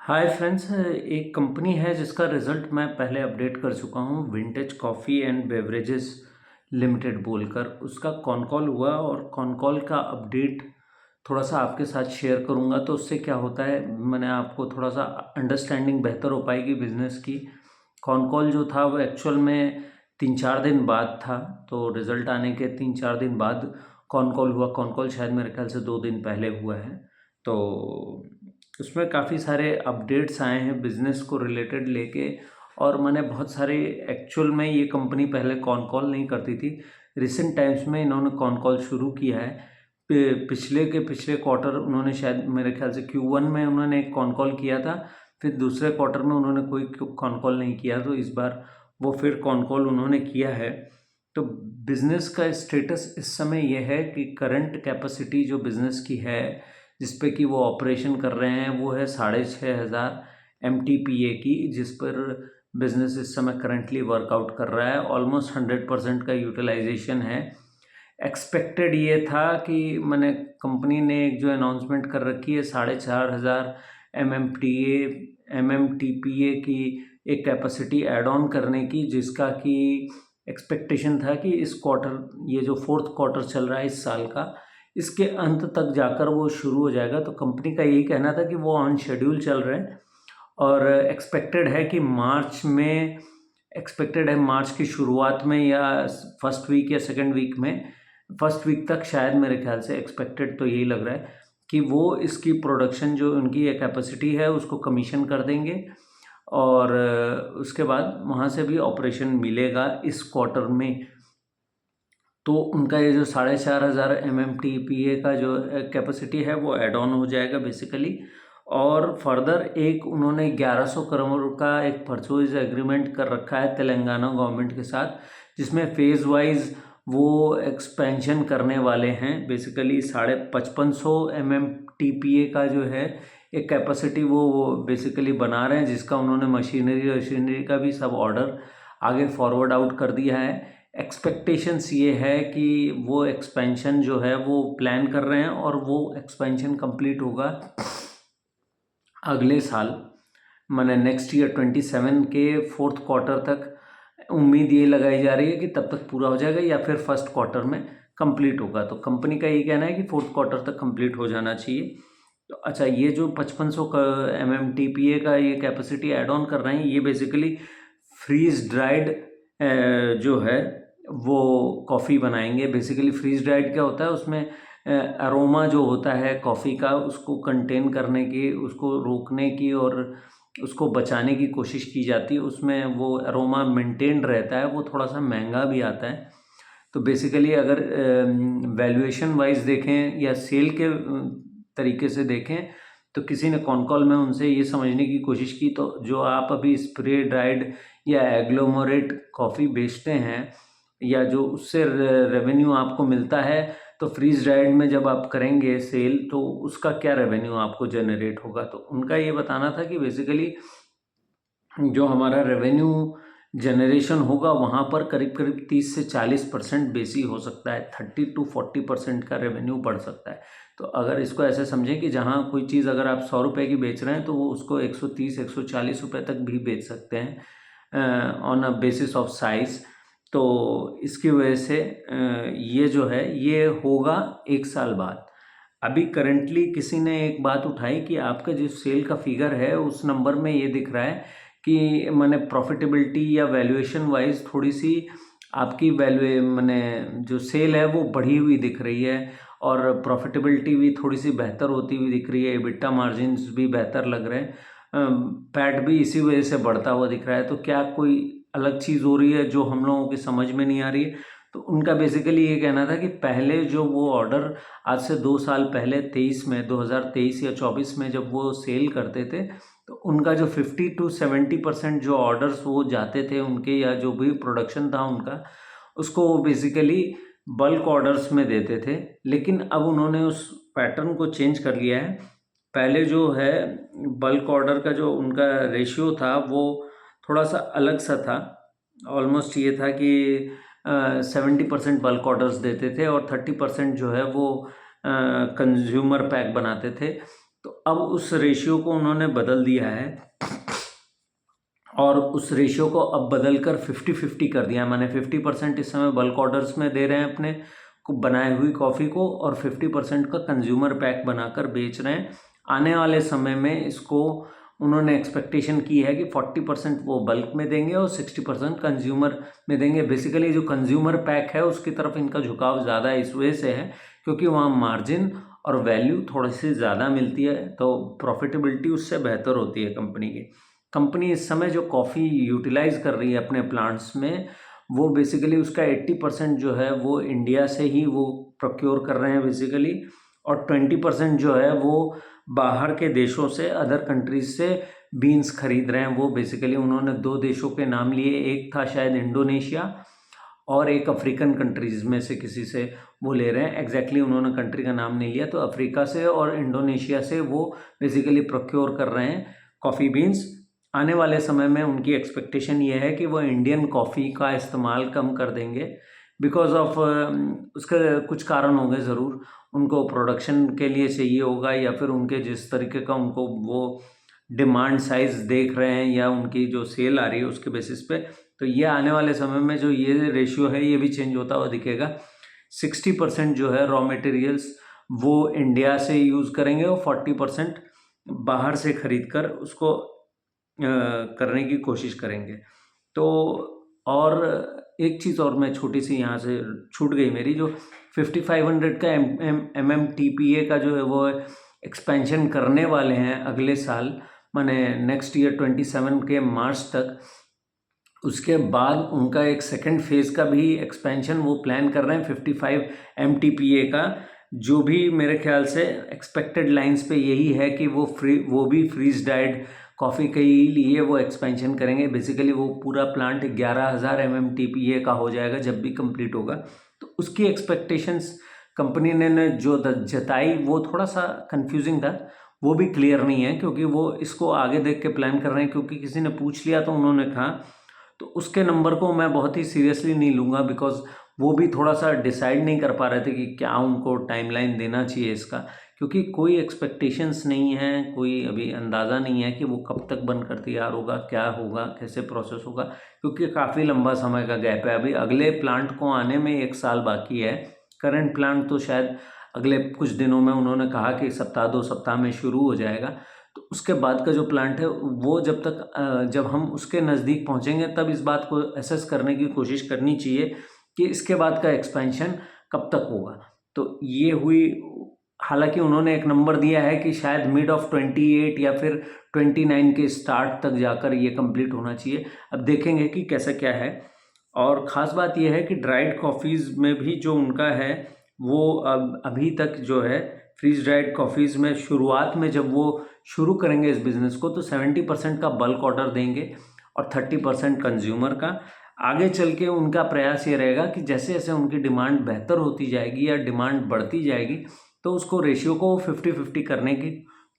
Hi friends, एक company है जिसका रिजल्ट मैं पहले अपडेट कर चुका हूँ, vintage coffee and beverages limited बोलकर। उसका कॉन कॉल हुआ और कॉन कॉल का अपडेट थोड़ा सा आपके साथ शेयर करूँगा। तो उससे क्या होता है, मैंने आपको थोड़ा सा अंडरस्टैंडिंग बेहतर हो पाएगी बिजनेस की। कॉन कॉल जो था वो एक्चुअल में 3-4 दिन बाद था, तो रिज़ल्ट आने के 3-4 दिन बाद कॉन कॉल हुआ। कॉन कॉल शायद मेरे ख्याल से 2 दिन पहले हुआ है। तो उसमें काफ़ी सारे अपडेट्स आए हैं बिज़नेस को रिलेटेड लेके। और मैंने बहुत सारे, एक्चुअल में ये कंपनी पहले कॉन कॉल नहीं करती थी। रिसेंट टाइम्स में इन्होंने कॉन कॉल शुरू किया है। पिछले क्वार्टर उन्होंने शायद मेरे ख्याल से Q1 में उन्होंने एक कॉन कॉल किया था। फिर दूसरे क्वार्टर में उन्होंने कोई कॉन कॉल नहीं किया, तो इस बार वो फिर कॉन कॉल उन्होंने किया है। तो बिज़नेस का स्टेटस इस समय यह है कि करंट कैपेसिटी जो बिज़नेस की है, जिस पे कि वो ऑपरेशन कर रहे हैं, वो है 6500 MTPA की, जिस पर बिज़नेस इस समय करंटली वर्कआउट कर रहा है। ऑलमोस्ट 100% का यूटिलाइजेशन है। एक्सपेक्टेड ये था कि मैंने कंपनी ने एक जो अनाउंसमेंट कर रखी है 4500 MMTPA की एक कैपेसिटी ऐड ऑन करने की, जिसका कि एक्सपेक्टेशन था कि इस क्वार्टर, ये जो फोर्थ क्वार्टर चल रहा है इस साल का, इसके अंत तक जाकर वो शुरू हो जाएगा। तो कंपनी का यही कहना था कि वो ऑन शेड्यूल चल रहे हैं और एक्सपेक्टेड है मार्च की शुरुआत में या फर्स्ट वीक या सेकेंड वीक में, फर्स्ट वीक तक शायद, मेरे ख्याल से एक्सपेक्टेड तो यही लग रहा है कि वो इसकी प्रोडक्शन जो उनकी ये कैपेसिटी है उसको कमीशन कर देंगे। और उसके बाद वहाँ से भी ऑपरेशन मिलेगा इस क्वार्टर में। तो उनका ये जो 4500 MMTPA का जो कैपेसिटी है वो ऐड ऑन हो जाएगा बेसिकली। और फर्दर एक उन्होंने 1100 करोड़ का एक परचेज एग्रीमेंट कर रखा है तेलंगाना गवर्नमेंट के साथ, जिसमें फेज़ वाइज वो एक्सपेंशन करने वाले हैं। बेसिकली 5500 MMTPA का जो है एक कैपेसिटी वो बेसिकली बना रहे हैं, जिसका उन्होंने मशीनरी का भी सब ऑर्डर आगे फॉरवर्ड आउट कर दिया है। एक्सपेक्टेशंस ये है कि वो एक्सपेंशन जो है वो प्लान कर रहे हैं और वो एक्सपेंशन कंप्लीट होगा अगले साल, माने नेक्स्ट ईयर 27 के फोर्थ क्वार्टर तक। उम्मीद ये लगाई जा रही है कि तब तक पूरा हो जाएगा या फिर फर्स्ट क्वार्टर में कंप्लीट होगा। तो कंपनी का ये कहना है कि फोर्थ क्वार्टर तक कंप्लीट हो जाना चाहिए। तो अच्छा, ये जो 5500 MMTPA का ये कैपेसिटी ऐड ऑन कर रहे हैं, ये बेसिकली फ्रीज ड्राइड जो है वो कॉफ़ी बनाएंगे। बेसिकली फ्रीज ड्राइड क्या होता है, उसमें अरोमा जो होता है कॉफ़ी का, उसको कंटेन करने की, उसको रोकने की और उसको बचाने की कोशिश की जाती है। उसमें वो अरोमा मेंटेन रहता है, वो थोड़ा सा महंगा भी आता है। तो बेसिकली अगर वैल्यूएशन वाइज देखें या सेल के तरीके से देखें, तो किसी ने कॉन कॉल में उनसे ये समझने की कोशिश की, तो जो आप अभी स्प्रे ड्राइड या एग्लोमरेट कॉफ़ी बेचते हैं या जो उससे रेवेन्यू आपको मिलता है, तो फ्रीज ड्राइड में जब आप करेंगे सेल, तो उसका क्या रेवेन्यू आपको जनरेट होगा। तो उनका ये बताना था कि बेसिकली जो हमारा रेवेन्यू जनरेशन होगा वहाँ पर करीब करीब 30 से 40% बेसी हो सकता है, 30 to 40% का रेवेन्यू बढ़ सकता है। तो अगर इसको ऐसे समझें कि जहाँ कोई चीज़ अगर आप 100 रुपये की बेच रहे हैं, तो वो उसको 130-140 रुपये तक भी बेच सकते हैं on a basis of size. तो इसकी वजह से ये जो है ये होगा 1 साल बाद। अभी करंटली किसी ने एक बात उठाई कि आपका जो सेल का फिगर है उस नंबर में ये दिख रहा है कि मैंने प्रॉफिटेबिलिटी या वैल्यूएशन वाइज थोड़ी सी आपकी वैल्यू, मैंने जो सेल है वो बढ़ी हुई दिख रही है और प्रॉफिटेबिलिटी भी थोड़ी सी बेहतर होती हुई दिख रही है, EBITDA मार्जिन्स भी बेहतर लग रहे हैं, पैट भी इसी वजह से बढ़ता हुआ दिख रहा है। तो क्या कोई अलग चीज़ हो रही है जो हम लोगों की समझ में नहीं आ रही है। तो उनका बेसिकली ये कहना था कि पहले जो वो ऑर्डर आज से 2 साल पहले 2023 या 24 में जब वो सेल करते थे, तो उनका जो 50 to 70% जो ऑर्डर्स वो जाते थे उनके, या जो भी प्रोडक्शन था उनका, उसको वो बेसिकली बल्क ऑर्डर्स में देते थे। लेकिन अब उन्होंने उस पैटर्न को चेंज कर लिया है। पहले जो है बल्क ऑर्डर का जो उनका रेशियो था वो थोड़ा सा अलग सा था। ऑलमोस्ट ये था कि 70% बल्क ऑर्डर्स देते थे और 30% जो है वो कंज्यूमर पैक बनाते थे। तो अब उस रेशियो को उन्होंने बदल दिया है और उस रेशियो को अब बदल कर 50-50 कर दिया है। माने 50% इस समय बल्क ऑर्डर्स में दे रहे हैं अपने को बनाई हुई कॉफ़ी को और 50% का कंज्यूमर पैक बनाकर बेच रहे हैं। आने वाले समय में इसको उन्होंने एक्सपेक्टेशन की है कि 40% वो बल्क में देंगे और 60% कंज्यूमर में देंगे। बेसिकली जो कंज्यूमर पैक है उसकी तरफ इनका झुकाव ज़्यादा इस वजह से है क्योंकि वहाँ मार्जिन और वैल्यू थोड़ी सी ज़्यादा मिलती है, तो प्रॉफिटेबिलिटी उससे बेहतर होती है कंपनी की। कंपनी इस समय जो कॉफ़ी यूटिलाइज कर रही है अपने प्लांट्स में, वो बेसिकली उसका 80% जो है वो इंडिया से ही वो प्रोक्योर कर रहे हैं बेसिकली, और 20% जो है वो बाहर के देशों से, अदर कंट्रीज से बीन्स खरीद रहे हैं। वो बेसिकली उन्होंने 2 देशों के नाम लिए, एक था शायद इंडोनेशिया और एक अफ्रीकन कंट्रीज़ में से किसी से वो ले रहे हैं। एग्जैक्टली उन्होंने कंट्री का नाम नहीं लिया, तो अफ्रीका से और इंडोनेशिया से वो बेसिकली प्रोक्योर कर रहे हैं कॉफ़ी बीन्स। आने वाले समय में उनकी एक्सपेक्टेशन ये है कि वो इंडियन कॉफ़ी का इस्तेमाल कम कर देंगे बिकॉज ऑफ उसके कुछ कारण होंगे ज़रूर। उनको प्रोडक्शन के लिए चाहिए होगा या फिर उनके जिस तरीके का उनको वो डिमांड साइज़ देख रहे हैं या उनकी जो सेल आ रही है उसके बेसिस पे। तो ये आने वाले समय में जो ये रेशियो है ये भी चेंज होता हुआ दिखेगा। 60% जो है रॉ मटेरियल्स वो इंडिया से यूज़ करेंगे और 40% बाहर से खरीद कर उसको करने की कोशिश करेंगे। तो और एक चीज़ और मैं छोटी सी यहाँ से छूट गई मेरी, जो 5500 का MMTPA का जो है वो एक्सपेंशन करने वाले हैं अगले साल, माने नेक्स्ट ईयर 27 के मार्च तक। उसके बाद उनका एक सेकंड फेज़ का भी एक्सपेंशन वो प्लान कर रहे हैं 55 MTPA का, जो भी मेरे ख्याल से एक्सपेक्टेड लाइंस पे यही है कि वो भी फ्रीज ड्राइड कॉफ़ी के ही लिए वो एक्सपेंशन करेंगे। बेसिकली वो पूरा प्लांट 11,000 MMTPA का हो जाएगा जब भी कंप्लीट होगा। तो उसकी एक्सपेक्टेशंस कंपनी ने जो जताई वो थोड़ा सा कंफ्यूजिंग था, वो भी क्लियर नहीं है क्योंकि वो इसको आगे देख के प्लान कर रहे हैं। क्योंकि किसी ने पूछ लिया तो उन्होंने कहा, तो उसके नंबर को मैं बहुत ही सीरियसली नहीं लूँगा बिकॉज वो भी थोड़ा सा डिसाइड नहीं कर पा रहे थे कि क्या उनको टाइमलाइन देना चाहिए इसका, क्योंकि कोई एक्सपेक्टेशंस नहीं है, कोई अभी अंदाज़ा नहीं है कि वो कब तक बनकर तैयार होगा, क्या होगा, कैसे प्रोसेस होगा, क्योंकि काफ़ी लंबा समय का गैप है। अभी अगले प्लांट को आने में 1 साल बाकी है। करंट प्लांट तो शायद अगले कुछ दिनों में उन्होंने कहा कि सप्ताह 2 सप्ताह में शुरू हो जाएगा। तो उसके बाद का जो प्लांट है वो जब हम उसके नज़दीक पहुंचेंगे तब इस बात को एसेस करने की कोशिश करनी चाहिए कि इसके बाद का एक्सपेंशन कब तक होगा। तो ये हुई, हालांकि उन्होंने एक नंबर दिया है कि शायद मिड ऑफ 28 या फिर 29 के स्टार्ट तक जाकर ये कंप्लीट होना चाहिए। अब देखेंगे कि कैसा क्या है। और ख़ास बात यह है कि ड्राइड कॉफ़ीज़ में भी जो उनका है वो अभी तक जो है फ्रीज ड्राइड कॉफ़ीज़ में शुरुआत में जब वो शुरू करेंगे इस बिज़नेस को तो 70% का बल्क ऑर्डर देंगे और 30% कंज्यूमर का। आगे चल के उनका प्रयास ये रहेगा कि जैसे जैसे उनकी डिमांड बेहतर होती जाएगी या डिमांड बढ़ती जाएगी तो उसको रेशियो को 50-50 करने की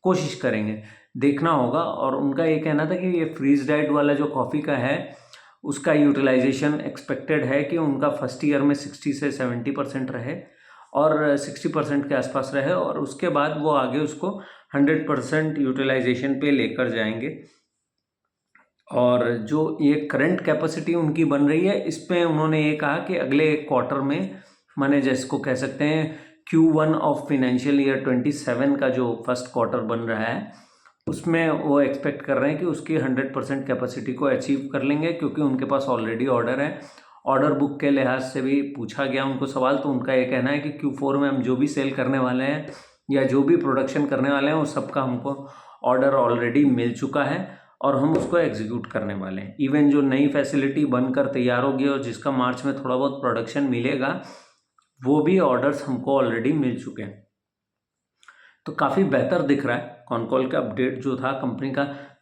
कोशिश करेंगे, देखना होगा। और उनका ये कहना था कि ये फ्रीज ड्राइड वाला जो कॉफ़ी का है उसका यूटिलाइजेशन एक्सपेक्टेड है कि उनका फर्स्ट ईयर में 60 से 70% रहे और 60% के आसपास रहे और उसके बाद वो आगे उसको 100% यूटिलाइजेशन पे लेकर जाएंगे। और जो ये करंट कैपेसिटी उनकी बन रही है इस पे उन्होंने ये कहा कि अगले एक क्वार्टर में, माने जिसको कह सकते हैं Q1 ऑफ फिनेंशियल ईयर 27 का जो फर्स्ट क्वार्टर बन रहा है उसमें वो एक्सपेक्ट कर रहे हैं कि उसकी 100% कैपेसिटी को अचीव कर लेंगे, क्योंकि उनके पास ऑलरेडी ऑर्डर है। ऑर्डर बुक के लिहाज से भी पूछा गया उनको सवाल, तो उनका ये कहना है कि Q4 में हम जो भी सेल करने वाले हैं या जो भी प्रोडक्शन करने वाले हैं वो सबका हमको ऑर्डर ऑलरेडी मिल चुका है और हम उसको एग्जीक्यूट करने वाले हैं। इवन जो नई फैसिलिटी बनकर तैयार होगी और जिसका मार्च में थोड़ा बहुत प्रोडक्शन मिलेगा वो भी ऑर्डर्स हमको ऑलरेडी मिल चुके हैं। तो काफ़ी बेहतर दिख रहा है। कॉनकॉल का अपडेट जो था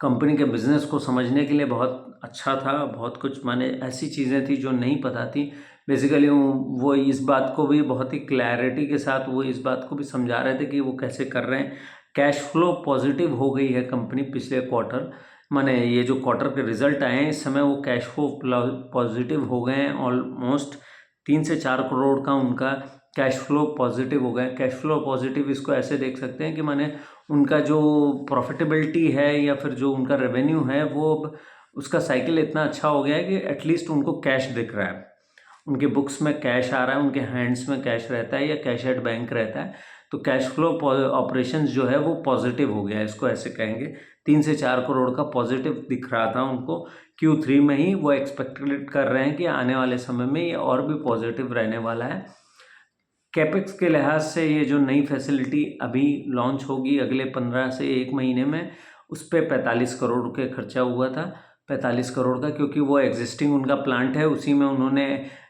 कंपनी के बिज़नेस को समझने के लिए बहुत अच्छा था। बहुत कुछ माने ऐसी चीज़ें थी जो नहीं पता थी। बेसिकली वो इस बात को भी बहुत ही क्लैरिटी के साथ वो इस बात को भी समझा रहे थे कि वो कैसे कर रहे हैं। कैश फ्लो पॉजिटिव हो गई है कंपनी पिछले क्वार्टर, माने ये जो क्वार्टर के रिजल्ट आए हैं इस समय वो कैश फ्लो पॉजिटिव हो गए हैं। ऑलमोस्ट 3 से 4 करोड़ का उनका कैश फ्लो पॉजिटिव हो गए। कैश फ्लो पॉजिटिव इसको ऐसे देख सकते हैं कि माने उनका जो प्रॉफिटेबिलिटी है या फिर जो उनका रेवेन्यू है वो अब उसका साइकिल इतना अच्छा हो गया है कि एटलीस्ट उनको कैश दिख रहा है, उनके बुक्स में कैश आ रहा है, उनके हैंड्स में कैश रहता है या कैश एट बैंक रहता है। तो कैश फ्लो ऑपरेशंस जो है वो पॉजिटिव हो गया है, इसको ऐसे कहेंगे। 3 से 4 करोड़ का पॉजिटिव दिख रहा था उनको Q3 में ही। वो एक्सपेक्टेड कर रहे हैं कि आने वाले समय में ये और भी पॉजिटिव रहने वाला है। कैपेक्स के लिहाज से ये जो नई फैसिलिटी अभी लॉन्च होगी अगले 15 से 1 महीने में, उस पर 45 करोड़ के खर्चा हुआ था, 45 करोड़ का, क्योंकि वो एग्जिस्टिंग उनका प्लांट है, उसी में उन्होंने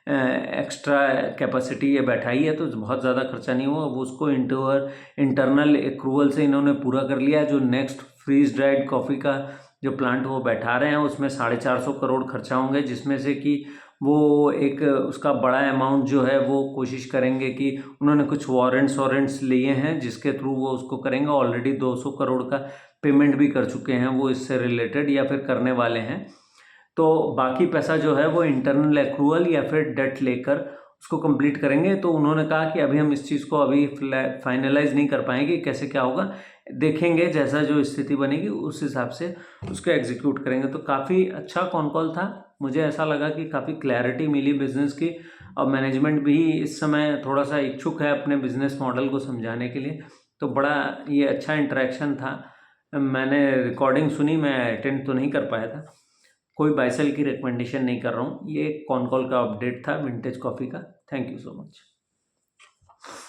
एक्स्ट्रा कैपेसिटी ये बैठाई है, तो बहुत ज़्यादा खर्चा नहीं हुआ। वो उसको इंटरनल एक्रूवल से इन्होंने पूरा कर लिया। जो नेक्स्ट फ्रीज ड्राइड कॉफ़ी का जो प्लांट वो बैठा रहे हैं उसमें 450 करोड़ खर्चा होंगे, जिसमें से कि वो एक उसका बड़ा अमाउंट जो है वो कोशिश करेंगे कि उन्होंने कुछ वारंट्स लिए हैं जिसके थ्रू वो उसको करेंगे। ऑलरेडी 200 करोड़ का पेमेंट भी कर चुके हैं वो इससे रिलेटेड या फिर करने वाले हैं। तो बाकी पैसा जो है वो इंटरनल एक्रूवल या फिर डेट लेकर उसको कंप्लीट करेंगे। तो उन्होंने कहा कि अभी हम इस चीज़ को अभी फाइनलाइज नहीं कर पाएंगे, कैसे क्या होगा देखेंगे, जैसा जो स्थिति बनेगी उस हिसाब से उसको एग्जीक्यूट करेंगे। तो काफ़ी अच्छा कॉन कॉल था, मुझे ऐसा लगा कि काफ़ी क्लैरिटी मिली बिज़नेस की। और मैनेजमेंट भी इस समय थोड़ा सा इच्छुक है अपने बिज़नेस मॉडल को समझाने के लिए। तो बड़ा ये अच्छा इंटरेक्शन था। मैंने रिकॉर्डिंग सुनी, मैं अटेंड तो नहीं कर पाया था। कोई बाय सेल की रिकमेंडेशन नहीं कर रहा हूँ, ये कॉन कॉल का अपडेट था विंटेज कॉफ़ी का। Thank you so much.